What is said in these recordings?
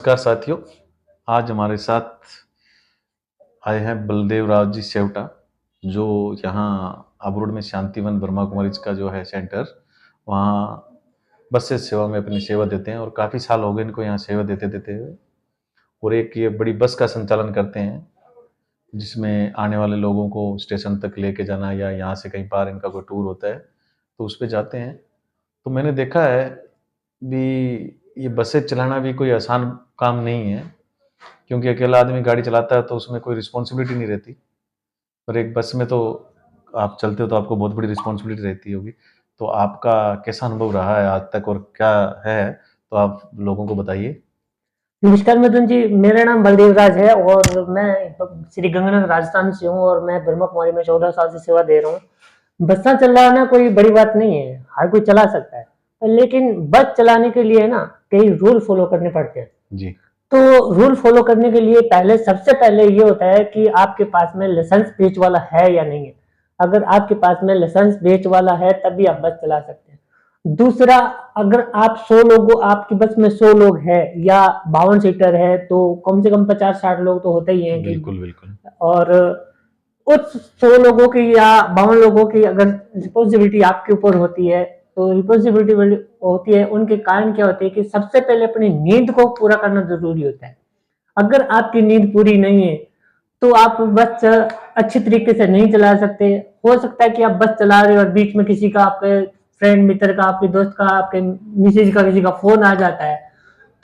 नमस्कार साथियों, आज हमारे साथ आए हैं बलदेव राव जी सेवटा, जो यहाँ अबरोड में शांतिवन ब्रह्मा कुमारीज का जो है सेंटर, वहाँ बस से सेवा में अपनी सेवा देते हैं और काफ़ी साल हो गए इनको यहाँ सेवा देते देते हुए। और एक ये बड़ी बस का संचालन करते हैं, जिसमें आने वाले लोगों को स्टेशन तक लेके जाना या यहाँ से कहीं पार इनका कोई टूर होता है तो उस पे जाते हैं। तो मैंने देखा है भी ये बसें चलाना भी कोई आसान काम नहीं है, क्योंकि अकेला आदमी गाड़ी चलाता है तो उसमें कोई रिस्पॉन्सिबिलिटी नहीं रहती। पर एक बस में तो आप चलते हो तो आपको बहुत बड़ी रिस्पॉन्सिबिलिटी रहती होगी। तो आपका कैसा अनुभव रहा है आज तक और क्या है, तो आप लोगों को बताइए। नमस्कार मिथुन जी, मेरा नाम बलदेव राज है और मैं श्री गंगानगर राजस्थान से हूँ और मैं ब्रह्मा कुमारी में 14 साल से सेवा दे रहा हूँ। बसें चलाना कोई बड़ी बात नहीं है, हर कोई चला सकता है, लेकिन बस चलाने के लिए ना कई रूल फॉलो करने पड़ते हैं जी। तो रूल फॉलो करने के लिए सबसे पहले ये होता है कि आपके पास में लाइसेंस बेच वाला है या नहीं है। अगर आपके पास में लाइसेंस बेच वाला है तभी आप बस चला सकते हैं। दूसरा, अगर आप 100 लोग, आपकी बस में 100 लोग हैं या 52 सीटर है तो कम से कम 50-60 लोग तो होते ही हैं कि बिल्कुल बिल्कुल। और उस 100 लोगों की या 52 लोगों की अगर रिस्पॉन्सिबिलिटी आपके ऊपर होती है तो रिस्पॉन्सिबिलिटी होती है, उनके कारण क्या होती है कि सबसे पहले अपनी नींद को पूरा करना जरूरी होता है। अगर आपकी नींद पूरी नहीं है तो आप बस अच्छी तरीके से नहीं चला सकते। हो सकता है कि आप बस चला रहे हो और बीच में किसी का, आपके फ्रेंड मित्र का, आपके दोस्त का, आपके मिसेज का, किसी का फोन आ जाता है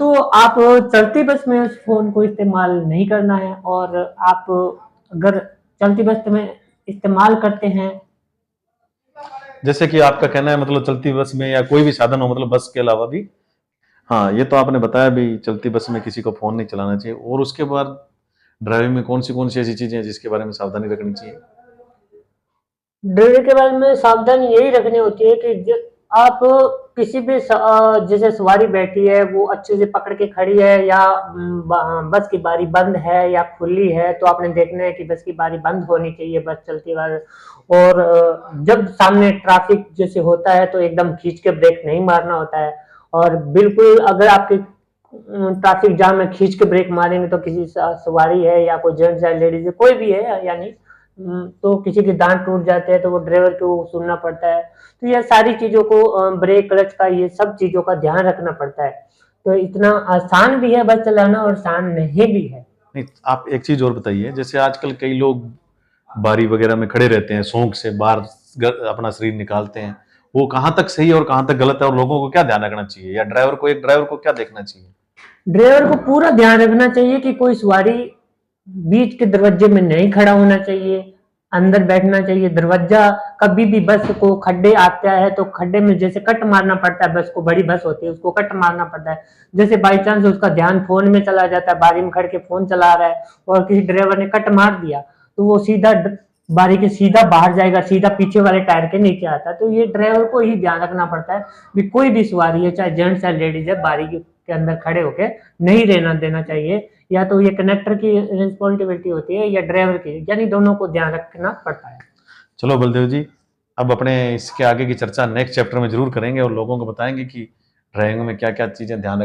तो आप चलती बस में उस फोन को इस्तेमाल नहीं करना है। और आप अगर चलती बस में इस्तेमाल करते हैं, जैसे कि आपका कहना है मतलब चलती बस में या कोई भी साधन हो, मतलब बस के अलावा भी। हाँ, ये तो आपने बताया भी चलती बस में किसी को फोन नहीं चलाना चाहिए। और उसके बाद ड्राइविंग में कौन सी ऐसी चीजें हैं जिसके बारे में सावधानी रखनी चाहिए? ड्राइवर के बारे में सावधानी यही रखनी होती है कि आप किसी भी जैसे सवारी बैठी है वो अच्छे से पकड़ के खड़ी है या बस की बारी बंद है या खुली है तो आपने देखना है कि बस की बारी बंद होनी चाहिए बस चलती बार। और जब सामने ट्रैफिक जैसे होता है तो एकदम खींच के ब्रेक नहीं मारना होता है। और बिल्कुल अगर आपके ट्रैफिक जाम में खींच के ब्रेक मारेंगे तो किसी सवारी है या कोई जेंट्स है, लेडीज है, कोई भी है यानी तो किसी के दांत टूट जाते हैं तो वो ड्राइवर को सुनना पड़ता है। तो ये सारी चीजों को ब्रेक क्लच का ये सब चीजों का ध्यान रखना पड़ता है। तो इतना आसान भी है बस चलाना और आसान नहीं भी है। नहीं, आप एक चीज और बताइए। जैसे आजकल कई लोग बारी वगैरह में खड़े रहते हैं, शौक से बाहर अपना शरीर निकालते हैं, वो कहाँ तक सही है और कहाँ तक गलत है, और लोगों को क्या ध्यान रखना चाहिए, या एक ड्राइवर को क्या देखना चाहिए? ड्राइवर को पूरा ध्यान रखना चाहिए कि कोई सवारी बीच के दरवाजे में नहीं खड़ा होना चाहिए, अंदर बैठना चाहिए। दरवाजा कभी भी बस को खड्डे आता है तो खड्डे में जैसे कट मारना पड़ता है, बस को, बड़ी बस होती है उसको कट मारना पड़ता है। जैसे बाई चांस उसका ध्यान फोन में चला जाता है, बारी में खड़ के फोन चला रहा है और किसी ड्राइवर ने कट मार दिया तो वो सीधा बारी के सीधा बाहर जाएगा, सीधा पीछे वाले टायर के नीचे आता है। तो ये ड्राइवर को ही ध्यान रखना पड़ता है कि कोई भी सवारी है, चाहे जेंट्स है लेडीज है, बारी के अंदर खड़े होके नहीं रहना देना चाहिए। या तो ये कनेक्टर की रिस्पॉन्सिबिलिटी होती है या ड्राइवर की, यानी दोनों को ध्यान रखना पड़ता है। चलो बलदेव जी, अब अपने इसके आगे की चर्चा नेक्स्ट चैप्टर में जरूर करेंगे और लोगों को बताएंगे कि ड्राइविंग में क्या क्या चीजें ध्यान